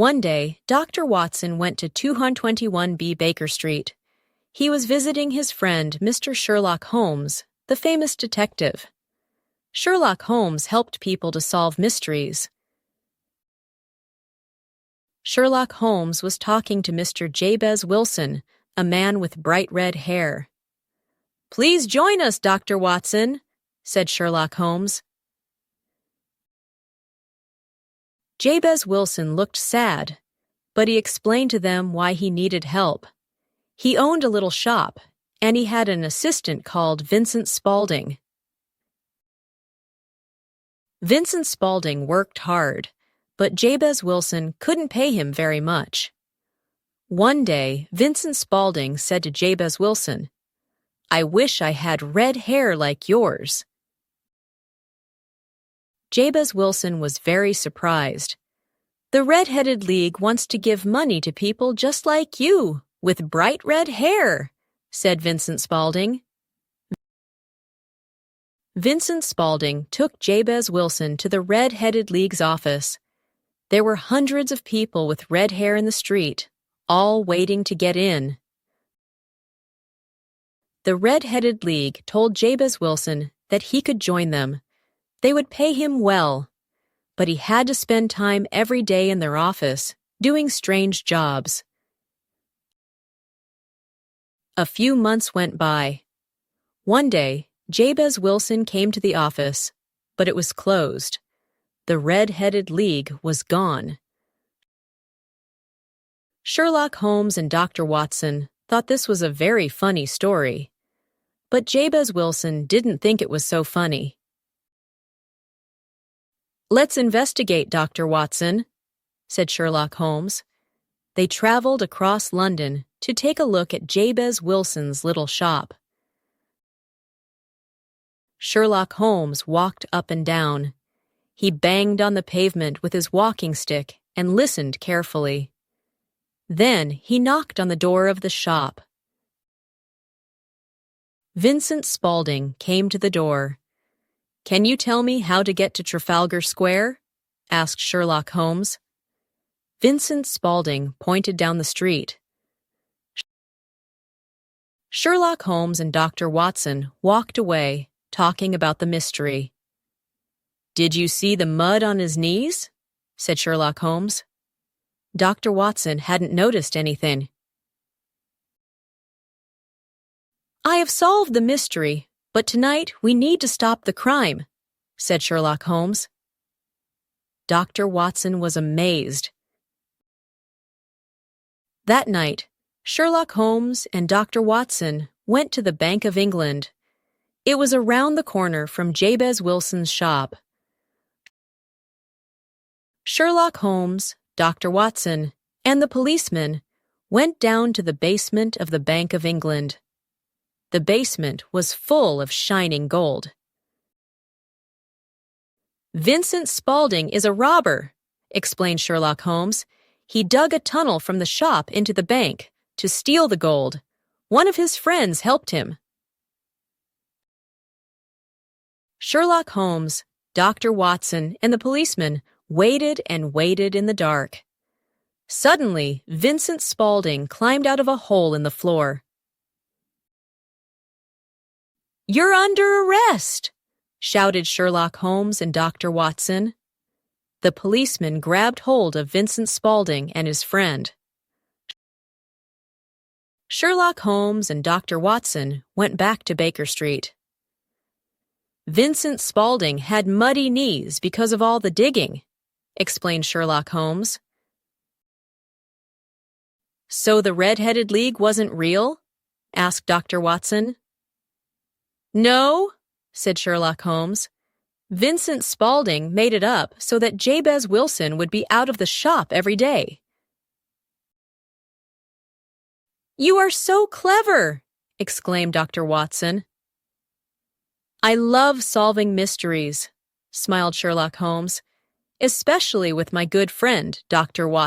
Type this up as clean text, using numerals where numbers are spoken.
One day, Dr. Watson went to 221B Baker Street. He was visiting his friend, Mr. Sherlock Holmes, the famous detective. Sherlock Holmes helped people to solve mysteries. Sherlock Holmes was talking to Mr. Jabez Wilson, a man with bright red hair. "Please join us, Dr. Watson," said Sherlock Holmes. Jabez Wilson looked sad, but he explained to them why he needed help. He owned a little shop, and he had an assistant called Vincent Spaulding. Vincent Spaulding worked hard, but Jabez Wilson couldn't pay him very much. One day, Vincent Spaulding said to Jabez Wilson, "I wish I had red hair like yours." Jabez Wilson was very surprised. "The Red-Headed League wants to give money to people just like you, with bright red hair," said Vincent Spaulding. Vincent Spaulding took Jabez Wilson to the Red-Headed League's office. There were hundreds of people with red hair in the street, all waiting to get in. The Red-Headed League told Jabez Wilson that he could join them. They would pay him well, but he had to spend time every day in their office, doing strange jobs. A few months went by. One day, Jabez Wilson came to the office, but it was closed. The Red-Headed League was gone. Sherlock Holmes and Dr. Watson thought this was a very funny story, but Jabez Wilson didn't think it was so funny. "Let's investigate, Dr. Watson," said Sherlock Holmes. They traveled across London to take a look at Jabez Wilson's little shop. Sherlock Holmes walked up and down. He banged on the pavement with his walking stick and listened carefully. Then he knocked on the door of the shop. Vincent Spaulding came to the door. "Can you tell me how to get to Trafalgar Square?" asked Sherlock Holmes. Vincent Spaulding pointed down the street. Sherlock Holmes and Dr. Watson walked away, talking about the mystery. "Did you see the mud on his knees?" said Sherlock Holmes. Dr. Watson hadn't noticed anything. "I have solved the mystery, but tonight we need to stop the crime," said Sherlock Holmes. Dr. Watson was amazed. That night, Sherlock Holmes and Dr. Watson went to the Bank of England. It was around the corner from Jabez Wilson's shop. Sherlock Holmes, Dr. Watson, and the policeman went down to the basement of the Bank of England. The basement was full of shining gold. "Vincent Spaulding is a robber," explained Sherlock Holmes. "He dug a tunnel from the shop into the bank to steal the gold. One of his friends helped him." Sherlock Holmes, Dr. Watson, and the policeman waited and waited in the dark. Suddenly, Vincent Spaulding climbed out of a hole in the floor. "You're under arrest!" shouted Sherlock Holmes and Dr. Watson. The policeman grabbed hold of Vincent Spaulding and his friend. Sherlock Holmes and Dr. Watson went back to Baker Street. "Vincent Spaulding had muddy knees because of all the digging," explained Sherlock Holmes. "So the Red-Headed League wasn't real?" asked Dr. Watson. "No," said Sherlock Holmes. "Vincent Spaulding made it up so that Jabez Wilson would be out of the shop every day." "You are so clever!" exclaimed Dr. Watson. "I love solving mysteries," smiled Sherlock Holmes, "especially with my good friend, Dr. Watson."